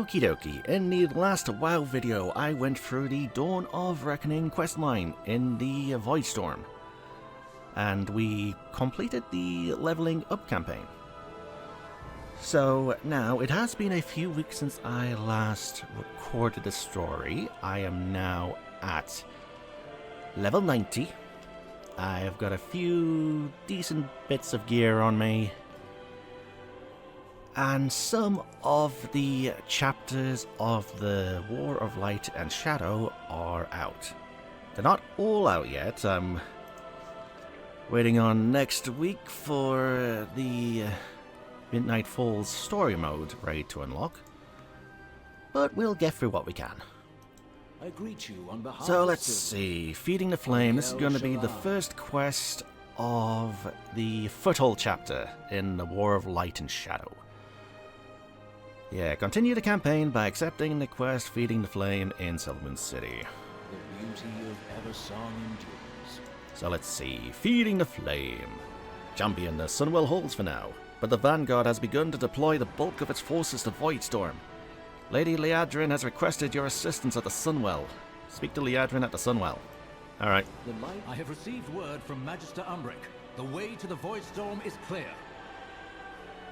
Okie dokie, in the last WoW video I went through the Dawn of Reckoning questline in the Voidstorm. And we completed the leveling up campaign. So now, it has been a few weeks since I last recorded the story. I am now at level 90. I've got a few decent bits of gear on me. And some of the chapters of the War of Light and Shadow are out. They're not all out yet. I'm waiting on next week for the Midnight Falls story mode raid to unlock. But we'll get through what we can. I greet you on behalf So of let's see. Feeding the Flame. This is going to be the first quest of the Foothold chapter in the War of Light and Shadow. Yeah, continue the campaign by accepting the quest Feeding the Flame in Sylvan City. The beauty of Eversong endures. So let's see. Feeding the Flame. Champion the Sunwell holds for now, but the Vanguard has begun to deploy the bulk of its forces to Voidstorm. Lady Liadrin has requested your assistance at the Sunwell. Speak to Liadrin at the Sunwell. Alright. I have received word from Magister Umbric. The way to the Voidstorm is clear.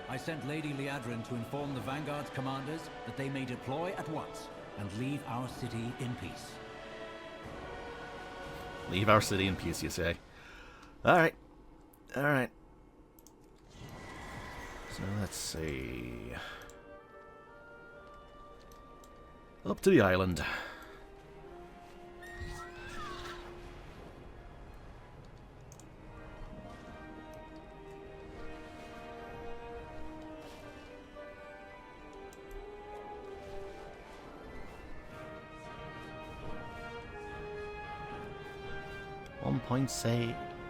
I sent Lady Liadrin to inform the Vanguard's commanders that they may deploy at once and leave our city in peace. Leave our city in peace, you say? Alright. Alright. So let's see. Up to the island.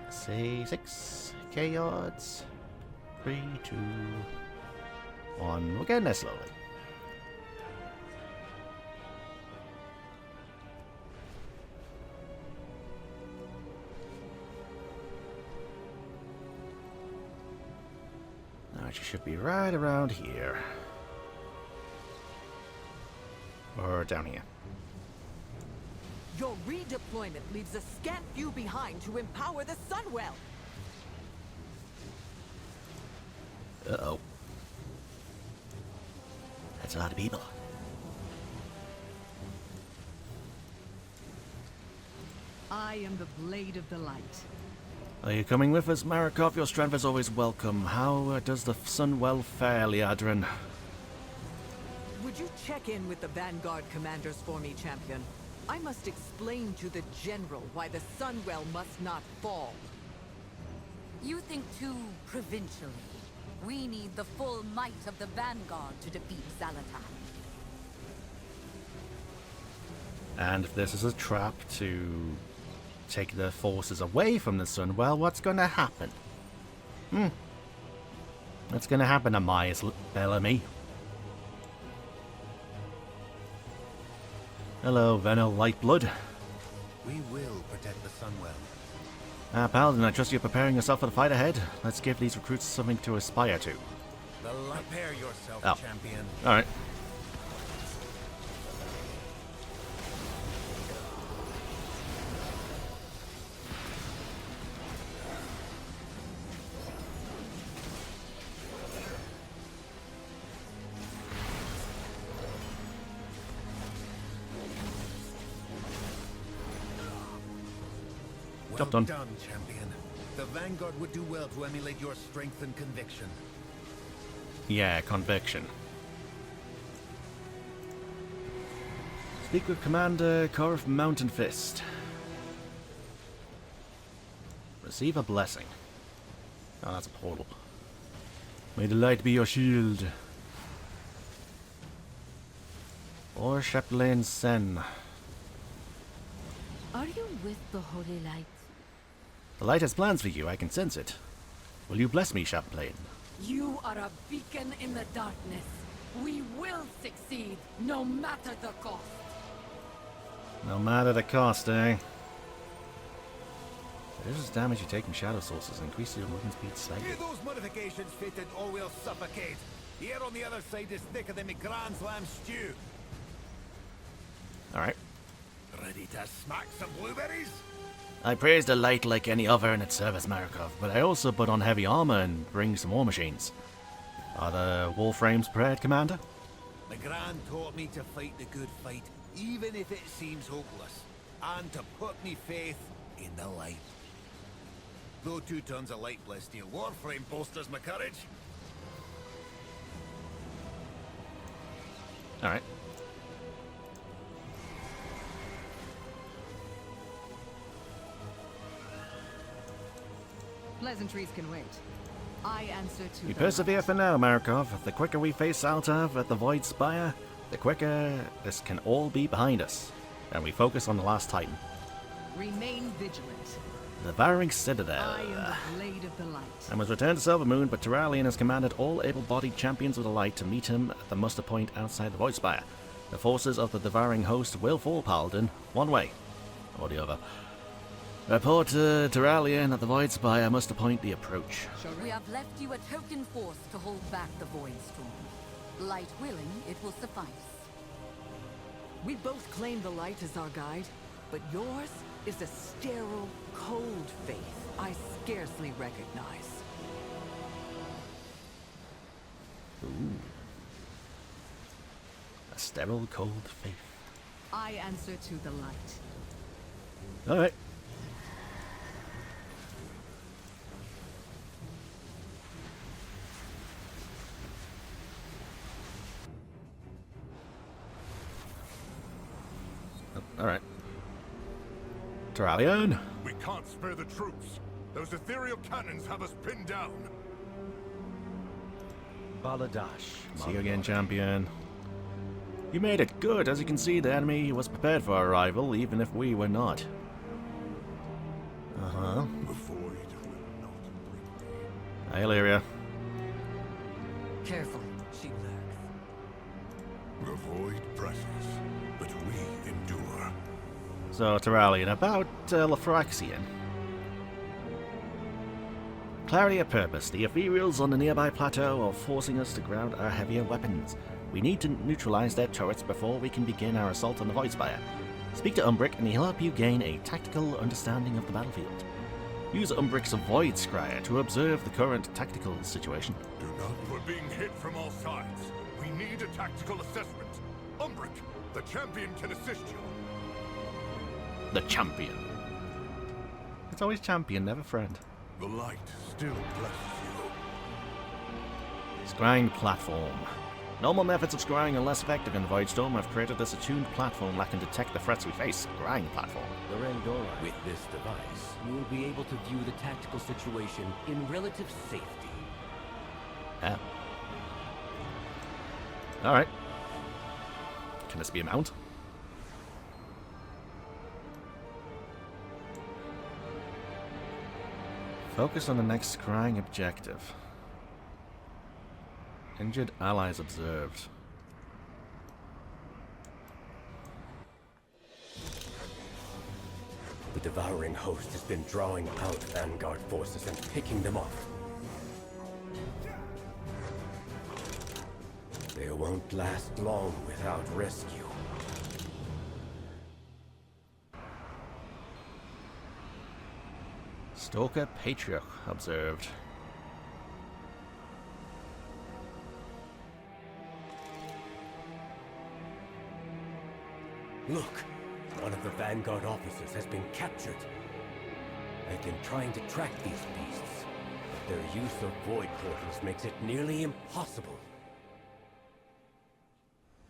Say 6k yards. 3, 2, 1. We're getting there slowly. Now it should be right around here. Or down here. Your redeployment leaves a scant few behind to empower the Sunwell. Uh-oh. That's a lot of people. I am the Blade of the Light. Are you coming with us, Marikov? Your strength is always welcome. How does the Sunwell fare, Liadrin? Would you check in with the Vanguard commanders for me, champion? I must explain to the General why the Sunwell must not fall. You think too provincially. We need the full might of the Vanguard to defeat Xal'atath. And if this is a trap to take the forces away from the Sunwell, what's going to happen? What's going to happen to Myers Bellamy? Hello, Venel Lightblood. We will protect the Sunwell. Paladin, I trust you're preparing yourself for the fight ahead. Let's give these recruits something to aspire to. Prepare yourself, champion. Alright. Well done, champion. The Vanguard would do well to emulate your strength and conviction. Yeah, conviction. Speak with Commander Korf Mountain Fist. Receive a blessing. Oh, that's a portal. May the light be your shield. Or Chaplain Sen. Are you with the Holy Light? The light has plans for you, I can sense it. Will you bless me, Chaplain? You are a beacon in the darkness. We will succeed, no matter the cost. No matter the cost, eh? Reduces damage you take from shadow sources. Increase your movement speed slightly. Hear those modifications fitted or we'll suffocate. The air on the other side is thicker than me Grand Slam stew. Alright. Ready to smack some blueberries? I praise the light like any other in its service, Marikov, but I also put on heavy armor and bring some war machines. Are the warframes prepared, Commander? The Grand taught me to fight the good fight, even if it seems hopeless, and to put me faith in the light. Though 2 tons of light blessed steel warframe bolsters my courage. Alright. Pleasantries can wait. I answer to We the persevere light. for now, Marikov. The quicker we face Xal'atath at the Void Spire, the quicker this can all be behind us. And we focus on the last Titan. Remain vigilant. The Devouring Citadel. I am the blade of the light. I must return to Silvermoon, but Turalian has commanded all able-bodied champions of the light to meet him at the muster point outside the Void Spire. The forces of the devouring host will fall Paladin one way or the other. Report to Turalian at the Void Spire muster point the approach. We have left you a token force to hold back the voidstorm. Light willing, it will suffice. We both claim the light as our guide, but yours is a sterile, cold faith I scarcely recognize. Ooh. A sterile, cold faith. I answer to the light. Alright. Alright. Turalian? We can't spare the troops. Those ethereal cannons have us pinned down. Baladash. See you again, champion. You made it good. As you can see, the enemy was prepared for our arrival, even if we were not. Uh-huh. The void will not bring me. Hi, Illyria. Careful, she lurks. The void presses, but we endure. So, Turalian, about Lefraxian. Clarity of purpose. The ethereals on the nearby plateau are forcing us to ground our heavier weapons. We need to neutralize their turrets before we can begin our assault on the Void Spire. Speak to Umbric and he'll help you gain a tactical understanding of the battlefield. Use Umbric's Void Scryer to observe the current tactical situation. Do not. We're being hit from all sides. We need a tactical assessment. Umbric, the champion can assist you. The champion. It's always champion, never friend. The light still blesses you. Scrying platform. Normal methods of scrying are less effective in Voidstorm. I've created this attuned platform that can detect the threats we face. Scrying platform. With this device, you will be able to view the tactical situation in relative safety. Yeah. Alright. Can this be a mount? Focus on the next scrying objective. Injured allies observed. The devouring host has been drawing out Vanguard forces and picking them off. They won't last long without rescue. Stalker Patriarch observed. Look! One of the Vanguard officers has been captured. I've been trying to track these beasts, but their use of void portals makes it nearly impossible.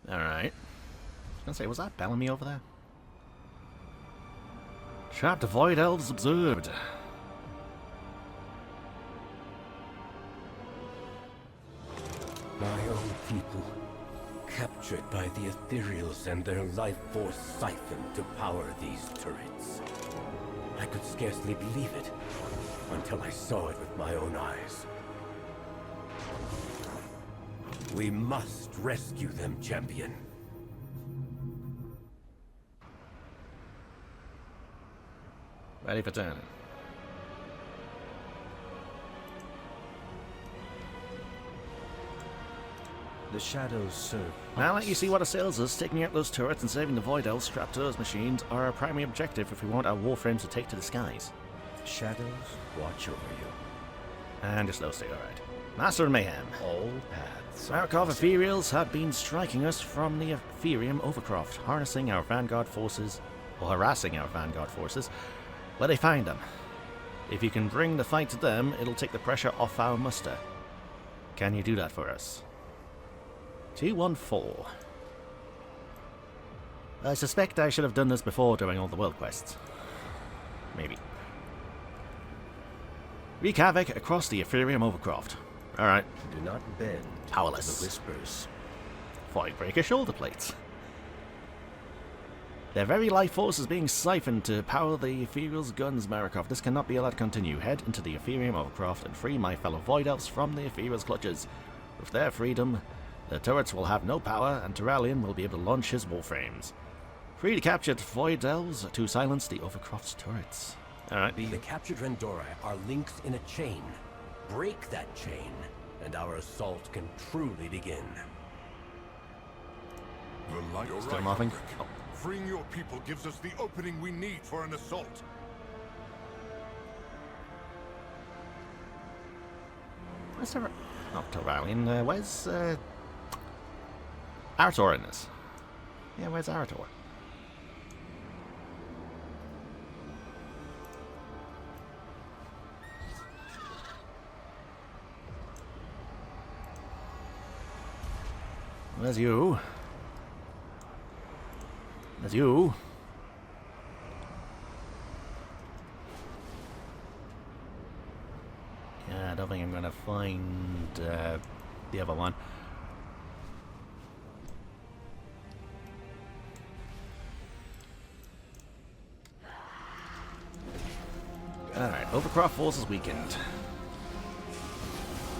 Alright. I was gonna say, was that Bellamy over there? Trapped void elves observed. My own people, captured by the ethereals and their life force siphoned to power these turrets. I could scarcely believe it, until I saw it with my own eyes. We must rescue them, champion. Ready for turning. The shadows serve. Now let you see what assails us. Taking out those turrets and saving the Void Elves strapped to those machines are our primary objective if we want our warframes to take to the skies. Shadows watch over you. And just those two, alright. Master of Mayhem. All paths. Markov Ethereals had been striking us from the Ethereum Overcroft, harnessing our Vanguard forces, or harassing our Vanguard forces, where they find them. If you can bring the fight to them, it'll take the pressure off our muster. Can you do that for us? 214. I suspect I should have done this before doing all the world quests. Maybe. Wreak havoc across the Ethereum Overcroft. Alright. Do not bend Powerless. to the whispers. Voidbreaker shoulder plates. Their very life force is being siphoned to power the Ethereal's guns, Marikov. This cannot be allowed to continue. Head into the Ethereum Overcroft and free my fellow Void Elves from the Ethereal's clutches. With their freedom, the turrets will have no power, and Terralion will be able to launch his warframes. Free the captured Void Elves to silence the Overcroft's turrets. Alright. The captured Rendori are links in a chain. Break that chain, and our assault can truly begin. The light. You're Still right, nothing? Umbric. Oh. Freeing your people gives us the opening we need for an assault. Where's Terralion? Not Terralion. Where's Arator in this? Yeah, where's Arator? There's you. There's you. Yeah, I don't think I'm gonna find the other one. Alright, Overcroft forces weakened.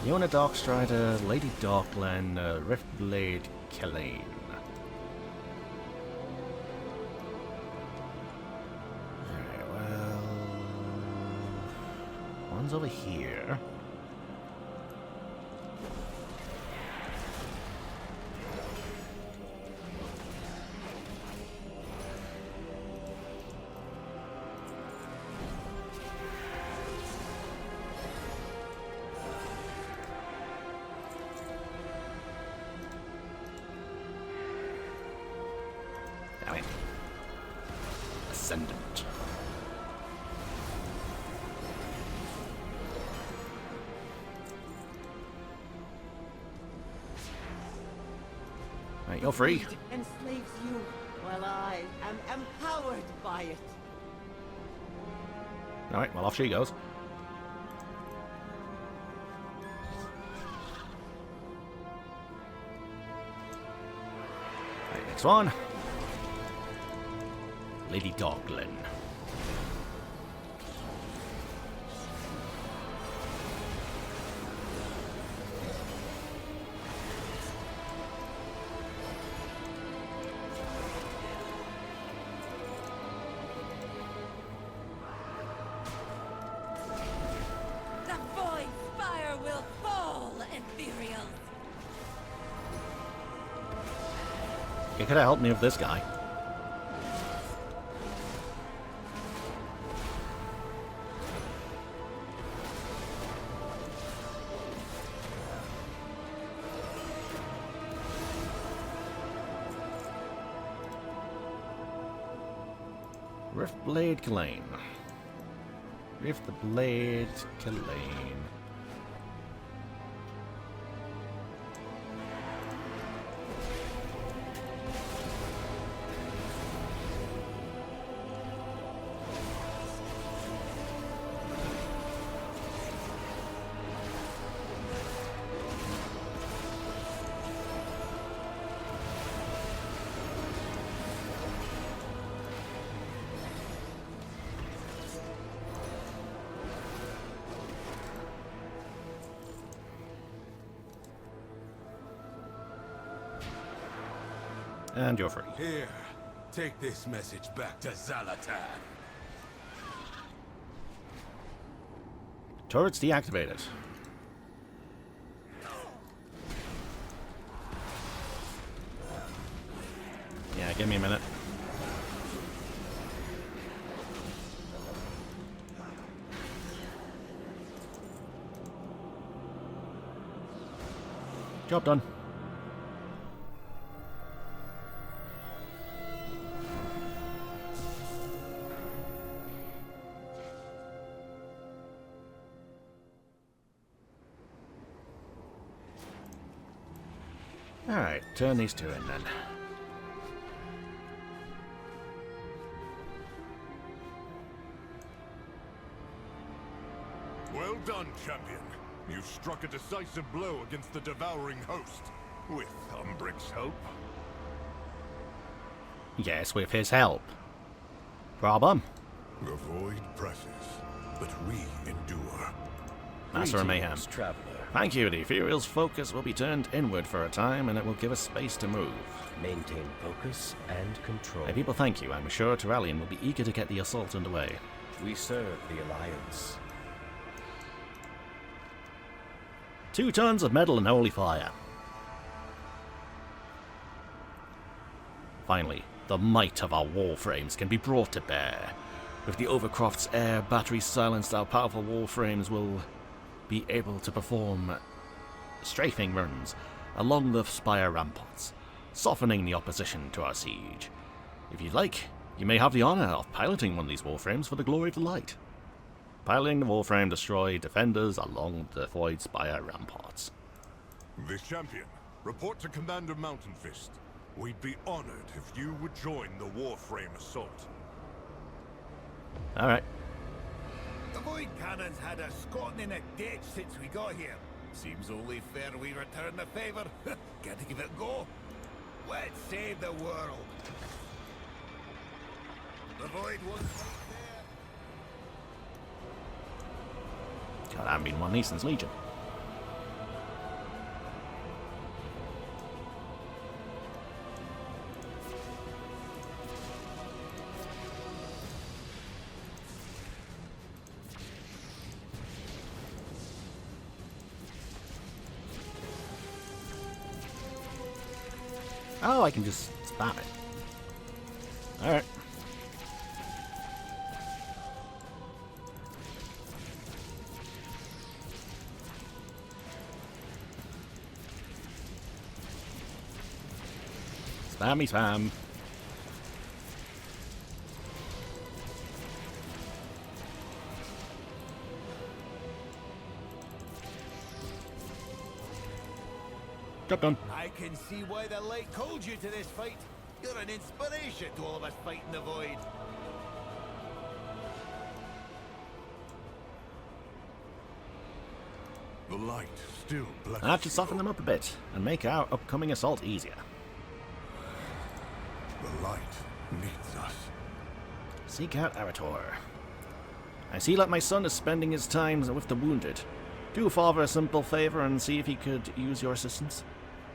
Yona Darkstrider, Lady Darkland, Riftblade, Killane. Alright, well... one's over here. Damn it. Ascendant. Right, you're free. Greed enslaves you, while I am empowered by it. Alright, well off she goes. Right, next one. Lady Darkland. The void spire will fall, Ethereal. You could have helped me with this guy. Riftblade Killane. Riftblade Killane. And you're free. Here, take this message back to Xal'atath. Turrets deactivated. Alright, give me a minute. Job done. Alright, turn these two in then. Well done, champion. You struck a decisive blow against the devouring host. With Umbric's help. Yes, with his help. Problem? The void presses, but we endure. Master of Mayhem. Traveler. Thank you. The Ethereal's focus will be turned inward for a time, and it will give us space to move. Maintain focus and control. My people thank you. I'm sure Turallion will be eager to get the assault underway. We serve the Alliance. 2 tons of metal and holy fire. Finally, the might of our warframes can be brought to bear. With the Overcroft's air batteries silenced, our powerful warframes will be able to perform strafing runs along the spire ramparts, softening the opposition to our siege. If you'd like, you may have the honor of piloting one of these warframes for the glory of the light. Piloting the warframe destroy defenders along the Void Spire ramparts. This champion, report to Commander Mountainfist. We'd be honored if you would join the warframe assault. Alright. The Void Cannons had us squatting in a ditch since we got here. Seems only fair we return the favour. Got to give it a go. Let's save the world. The Void was God, I haven't been one of these since Legion. Oh, I can just spam it. Alright. Spammy spam. Job done. I can see why the light called you to this fight. You're an inspiration to all of us fighting the Void. The light still blesses I have to soften them up a bit and make our upcoming assault easier. The light needs us. Seek out Arator. I see that my son is spending his time with the wounded. Do Father a simple favor and see if he could use your assistance.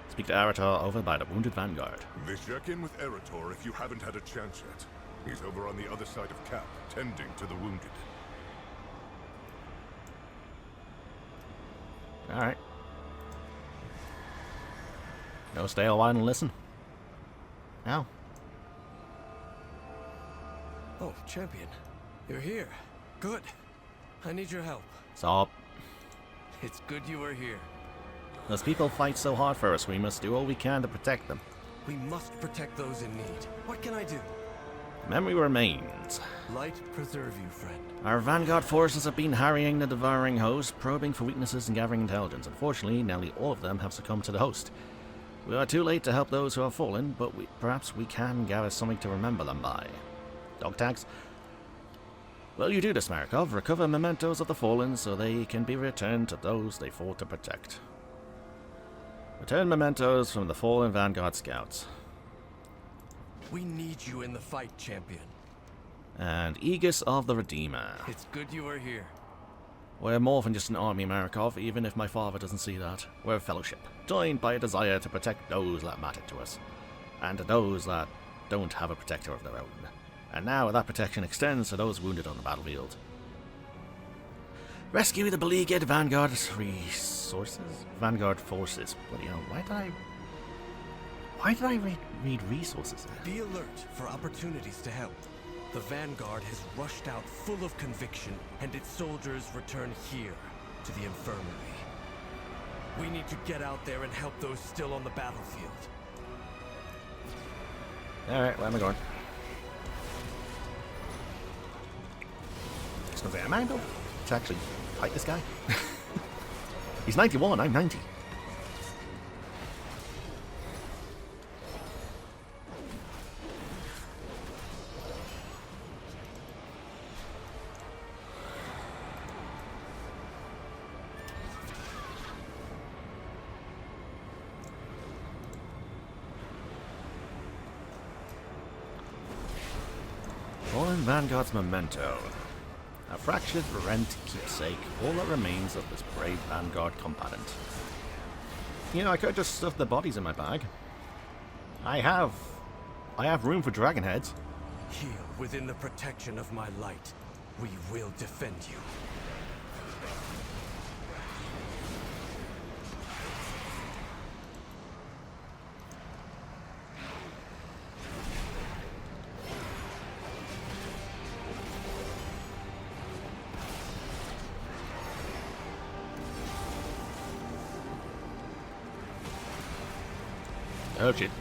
Speak to Arator over by the Wounded Vanguard. This check in with Erator if you haven't had a chance yet. He's over on the other side of Cap, tending to the wounded. Alright. No, stay a while and listen. Ow. Oh, champion. You're here. Good. I need your help. Stop. It's good you are here. Those people fight so hard for us, we must do all we can to protect them. We must protect those in need. What can I do? Memory remains. Light preserve you, friend. Our Vanguard forces have been harrying the devouring host, probing for weaknesses and gathering intelligence. Unfortunately, nearly all of them have succumbed to the host. We are too late to help those who have fallen, but perhaps we can gather something to remember them by. Dog tags? Well, you do this, Markov. Recover mementos of the fallen so they can be returned to those they fought to protect. Return mementos from the fallen Vanguard scouts. We need you in the fight, champion. And Aegis of the Redeemer. It's good you are here. We're more than just an army, Markov, even if my father doesn't see that. We're a fellowship, joined by a desire to protect those that matter to us, and to those that don't have a protector of their own. And now that protection extends to those wounded on the battlefield. Rescue the beleaguered Vanguard resources? Vanguard forces. Bloody hell, why did I... Why did I read resources there? Be alert for opportunities to help. The Vanguard has rushed out full of conviction, and its soldiers return here to the infirmary. We need to get out there and help those still on the battlefield. Alright, where am I going? It's gonna say, am I able to actually fight this guy? He's 91, I'm 90. Fallen Vanguard's memento. A fractured, rent keepsake, all that remains of this brave Vanguard combatant. You know, I could have just stuffed the bodies in my bag. I have room for dragon heads. Here, within the protection of my light, we will defend you. Oh shit.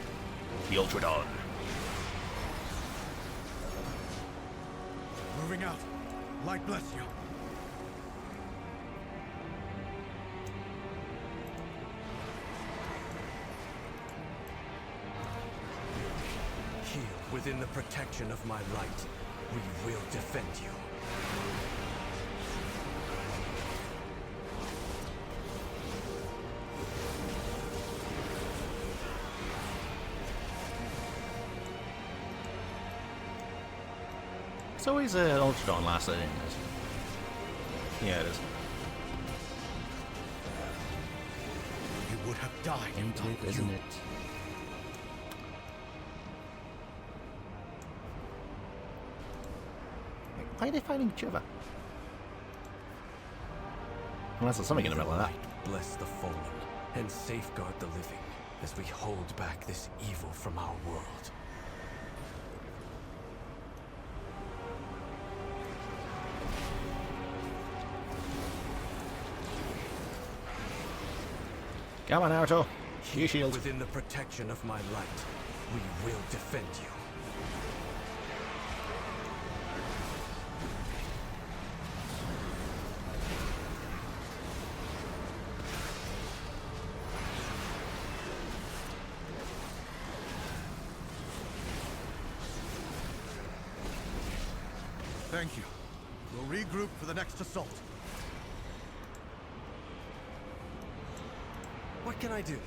The Ultradon. Moving out. Light bless you. Here, within the protection of my light, we will defend you. It's always an Ultradon last in this. Yeah, it is. You would have died, Ain't it, isn't it? Why are they fighting each other? Unless there's something in the middle of that. Bless the fallen and safeguard the living as we hold back this evil from our world. Come on, Naruto. Your shield. Within the protection of my light, we will defend you. Thank you. We'll regroup for the next assault. What can I do?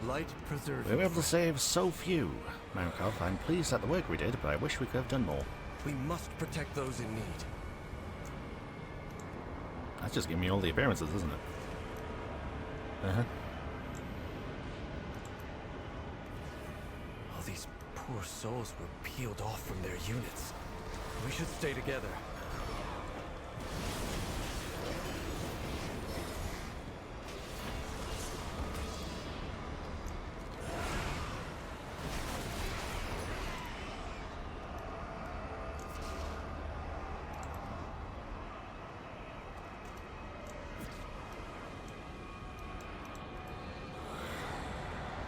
Light preserve. We were able to save so few. Marikov, I'm pleased at the work we did, but I wish we could have done more. We must protect those in need. That's just giving me all the appearances, isn't it? Uh-huh. All these poor souls were peeled off from their units. We should stay together.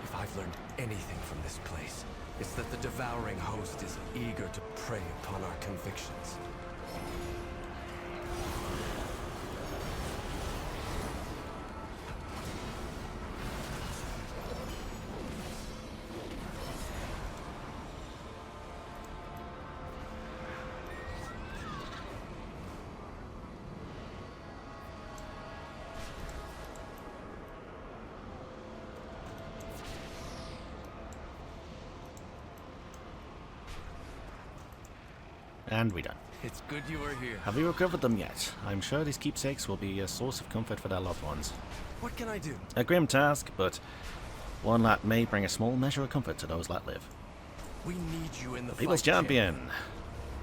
If I've learned anything from this place, it's that the devouring host is eager to prey upon our convictions. And we're done. It's good you are here. Have we recovered them yet? I'm sure these keepsakes will be a source of comfort for their loved ones. What can I do? A grim task, but one that may bring a small measure of comfort to those that live. We need you in the People's fight, champion!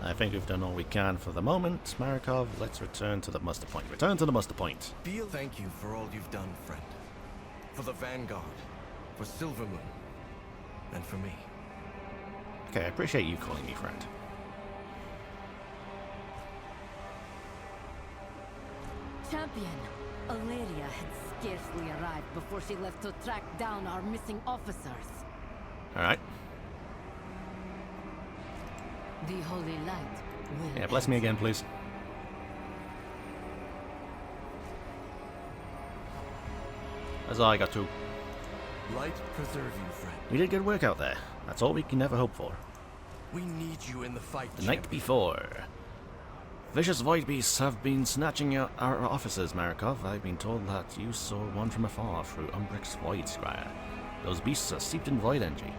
I think we've done all we can for the moment. Marikov, let's return to the muster point. Return to the muster point. Thank you for all you've done, friend. For the Vanguard. For Silvermoon. and for me. Okay, I appreciate you calling me friend. Champion, Alaria had scarcely arrived before she left to track down our missing officers. Alright. The Holy Light will... Yeah, bless me again, please. That's all I got to. Light preserve you, friend. We did good work out there. That's all we can ever hope for. We need you in the fight, The night before. Vicious void beasts have been snatching our officers, Marikov. I've been told that you saw one from afar through Umbric's void scryer. Those beasts are steeped in void energy,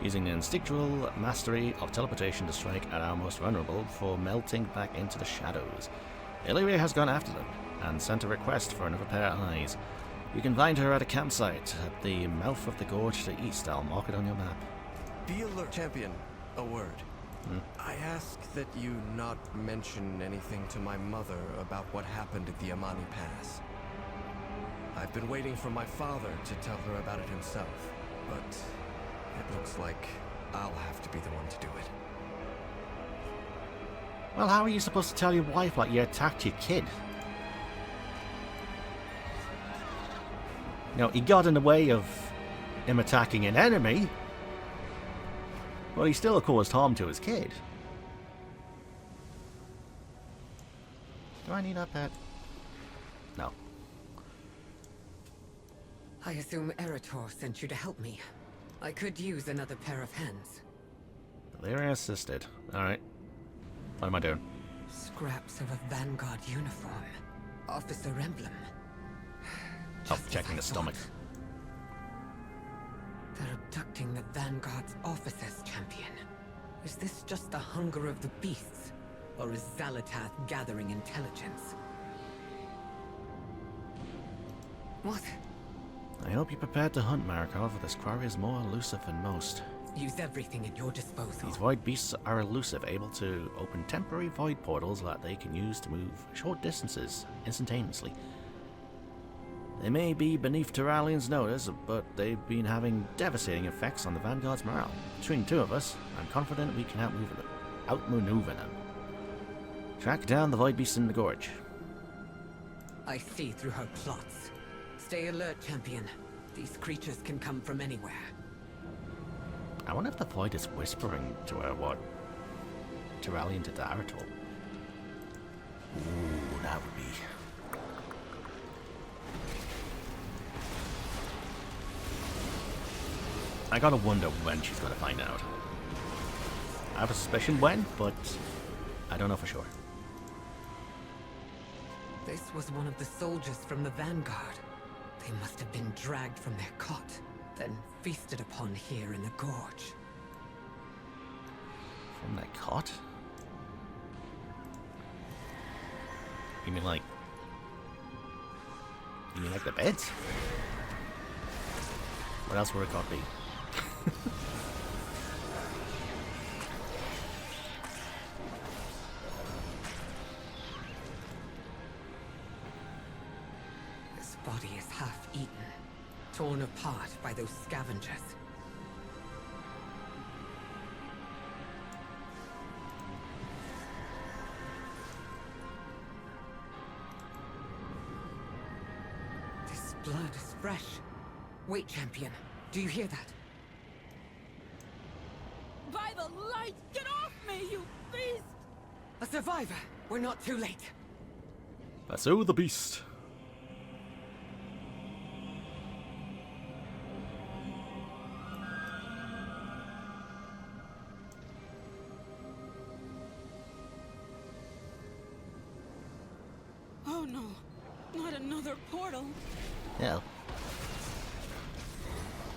using the instinctual mastery of teleportation to strike at our most vulnerable before melting back into the shadows. Illyria has gone after them, and sent a request for another pair of eyes. You can find her at a campsite at the mouth of the gorge to the east. I'll mark it on your map. Be alert, champion. A word. I ask that you not mention anything to my mother about what happened at the Amani Pass. I've been waiting for my father to tell her about it himself, but it looks like I'll have to be the one to do it. Well, how are you supposed to tell your wife like you attacked your kid? You know, he got in the way of him attacking an enemy, but he still caused harm to his kid. Do I need a pet? No. I assume Eretor sent you to help me. I could use another pair of hands. Illyria assisted. Alright. What am I doing? Scraps of a Vanguard uniform. Officer emblem. Oh, checking the stomach. They're abducting the Vanguard's officers, champion. Is this just the hunger of the beasts? Or is Xal'atath gathering intelligence? What? I hope you're prepared to hunt, Marikov. This quarry is more elusive than most. Use everything at your disposal. These void beasts are elusive, able to open temporary void portals that they can use to move short distances instantaneously. They may be beneath Terralian's notice, but they've been having devastating effects on the Vanguard's morale. Between the two of us, I'm confident we can outmaneuver them. Track down the void beasts in the gorge. I see through her plots. Stay alert, champion. These creatures can come from anywhere. I wonder if the void is whispering to her what Terralian did to Arator. Ooh, that would be... I gotta wonder when she's gonna find out. I have a suspicion when, but I don't know for sure. This was one of the soldiers from the Vanguard. They must have been dragged from their cot, then feasted upon here in the gorge. From their cot? You mean like the beds? What else would a cot be? This body is half eaten, torn apart by those scavengers. This blood is fresh. Wait, champion. Do you hear that? By the light! Get off me, you beast! A survivor! We're not too late. Lasso the beast. Oh no, not another portal. Yeah.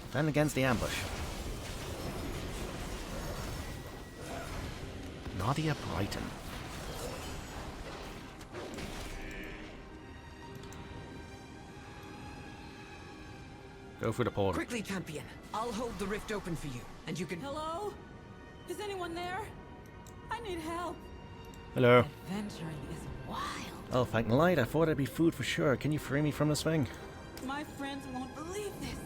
Defend against the ambush. Nadia Brighton. Go for the portal. Quickly, champion. I'll hold the rift open for you, and you can... Hello? Is anyone there? I need help. Hello. Adventuring is wild. Oh, thank the light. I thought I'd be food for sure. Can you free me from this thing? My friends won't believe this.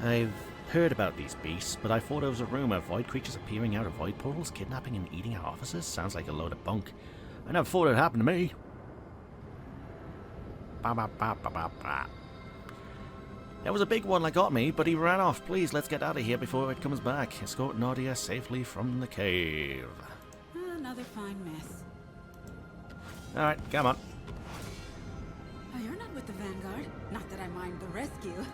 I've heard about these beasts, but I thought it was a rumor. Void creatures appearing out of void portals, kidnapping and eating our officers? Sounds like a load of bunk. I never thought it happened to me. Ba ba ba ba ba ba. There was a big one that got me, but he ran off. Please, let's get out of here before it comes back. Escort Nadia safely from the cave. Another fine mess. Alright, come on. Oh, you're not with the Vanguard. Not that I mind the rescue.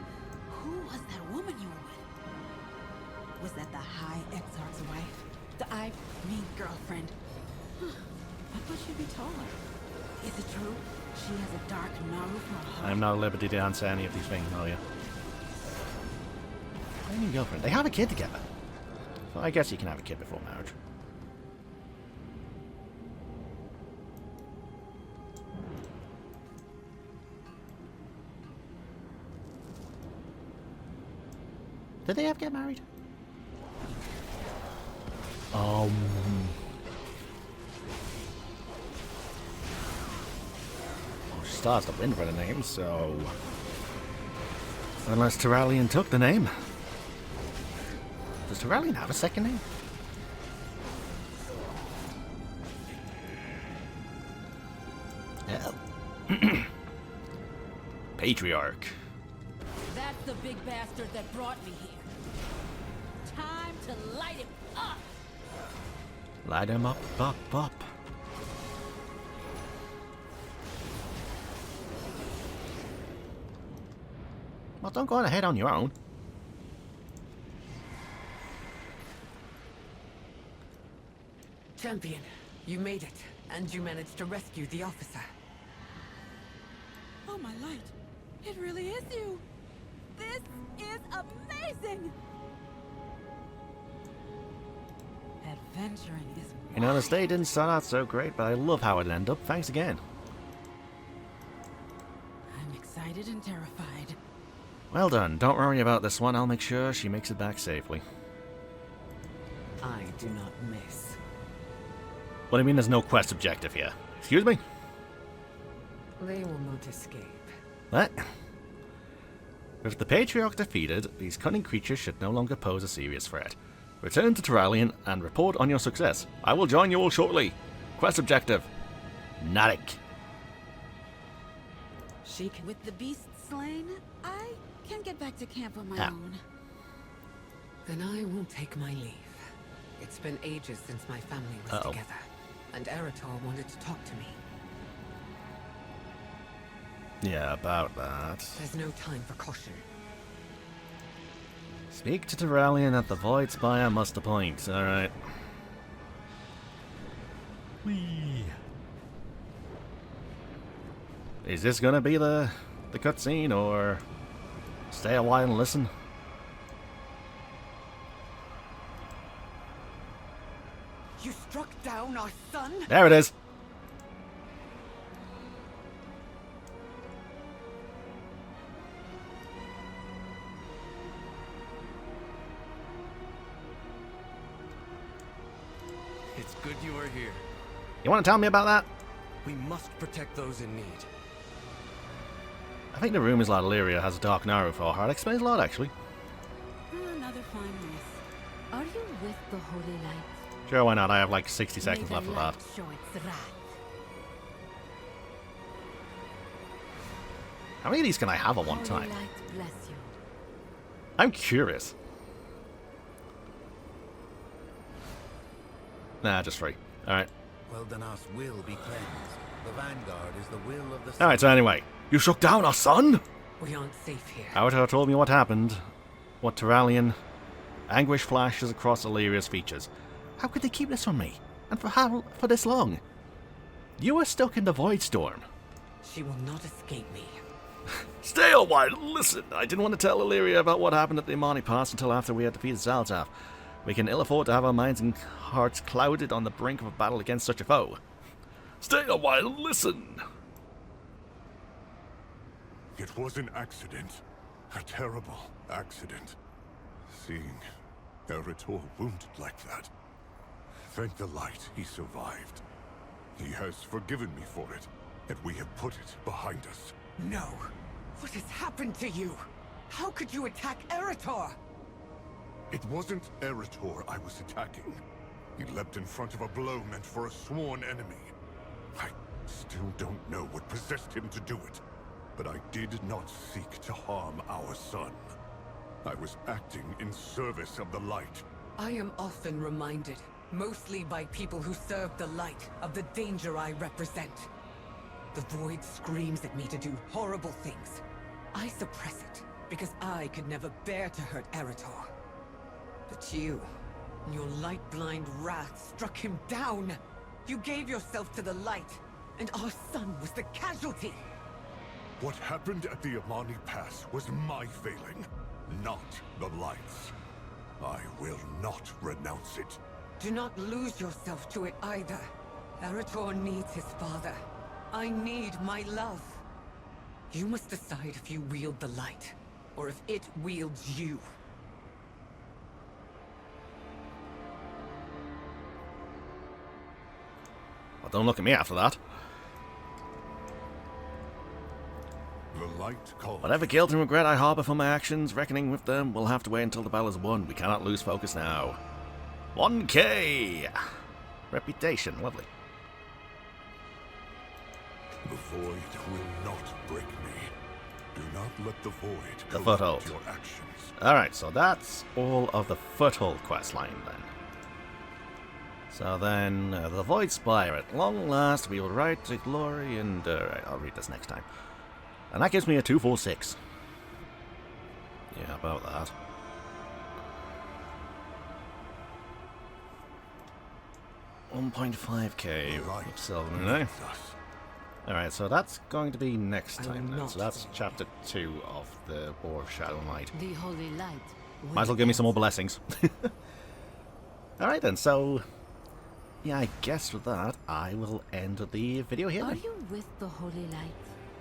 Who was that woman you were with? Was that the High Exarch's wife? I mean girlfriend. Huh. I thought she'd be taller. Is it true? She has a dark Naru for a heart. I'm not at liberty to answer any of these things, are you? What do you mean girlfriend? They have a kid together. So I guess you can have a kid before marriage. Did they ever get married? She stars the wind for the name, so... Unless Turalyon took the name. Does Turalyon have a second name? Yeah. Patriarch. That's the big bastard that brought me here. Time to light him up! Light him up, up, up. Well, don't go on ahead on your own. Champion, you made it, and you managed to rescue the officer. Oh my light. It really is you. This is amazing. Adventuring is You know, the day didn't start out so great, but I love how it ended up. Thanks again. I'm excited and terrified. Well done. Don't worry about this one. I'll make sure she makes it back safely. I do not miss. What do you mean there's no quest objective here? Excuse me? They will not escape. What? With the Patriarch defeated, these cunning creatures should no longer pose a serious threat. Return to Turalyon and report on your success. I will join you all shortly. Quest objective. Narek. She can... With the beast slain, I can get back to camp on my own. Then I will take my leave. It's been ages since my family was together, and Eretor wanted to talk to me. Yeah, about that. There's no time for caution. Speak to Turalyon at the Void Spire muster point. Alright. Whee. Is this gonna be the cutscene, or stay a while and listen? You struck down our son? There it is. It's good you are here. You want to tell me about that? We must protect those in need. I think the rumors that Illyria has a dark Naru for her. That explains a lot, actually. Another fine mess. Are you with the Holy Light? Sure, why not? I have like 60 seconds left of that. Show its wrath. How many of these can I have at one Holy time? Light bless you. I'm curious. Nah, just 3. Alright. Wildernas will be cleansed. The Vanguard is the will of the sun. Alright, so anyway. You struck down our son? We aren't safe here. Eretor told me what happened. What Turalyon. Anguish flashes across Illyria's features. How could they keep this from me? And for this long? You were stuck in the voidstorm. She will not escape me. Stay a while, listen. I didn't want to tell Illyria about what happened at the Imani Pass until after we had defeated Xal'atath. We can ill afford to have our minds and hearts clouded on the brink of a battle against such a foe. Stay a while, listen. It was an accident. A terrible accident. Seeing Eretor wounded like that. Thank the light he survived. He has forgiven me for it, and we have put it behind us. No. What has happened to you? How could you attack Eretor? It wasn't Eretor I was attacking. He leapt in front of a blow meant for a sworn enemy. I still don't know what possessed him to do it, but I did not seek to harm our son. I was acting in service of the light. I am often reminded, mostly by people who serve the light, of the danger I represent. The void screams at me to do horrible things. I suppress it, because I could never bear to hurt Eretor. But you, in your light-blind wrath, struck him down. You gave yourself to the light, and our son was the casualty. What happened at the Amani Pass was my failing, not the light's. I will not renounce it. Do not lose yourself to it either. Eretor needs his father. I need my love. You must decide if you wield the light, or if it wields you. Well, don't look at me after that. The light calls. Whatever guilt and regret I harbour for my actions, reckoning with them will have to wait until the battle is won. We cannot lose focus now. 1K! Reputation, lovely. The void will not break me. Do not let the void The corrupt Foothold. your actions. Alright, so that's all of the Foothold Questline then. So then, the Void Spire. At long last, we will ride to glory and... I'll read this next time. And that gives me a 246. Yeah, about that. $1.5k of silver, eh? Alright, so that's going to be next time then. So that's chapter 2 of the War of Shadow and Light. The holy light. Might as well give me some more blessings. Alright then, so... yeah, I guess with that, I will end the video here Are then. you with the holy light?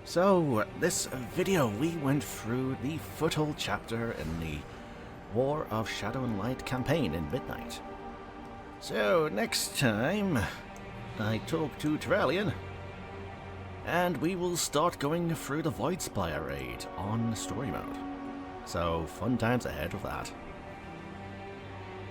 So, this video, we went through the Foothold chapter in the War of Shadow and Light campaign in Midnight. So, next time, I talk to Terralion, and we will start going through the Void Spire raid on story mode. So, fun times ahead with that.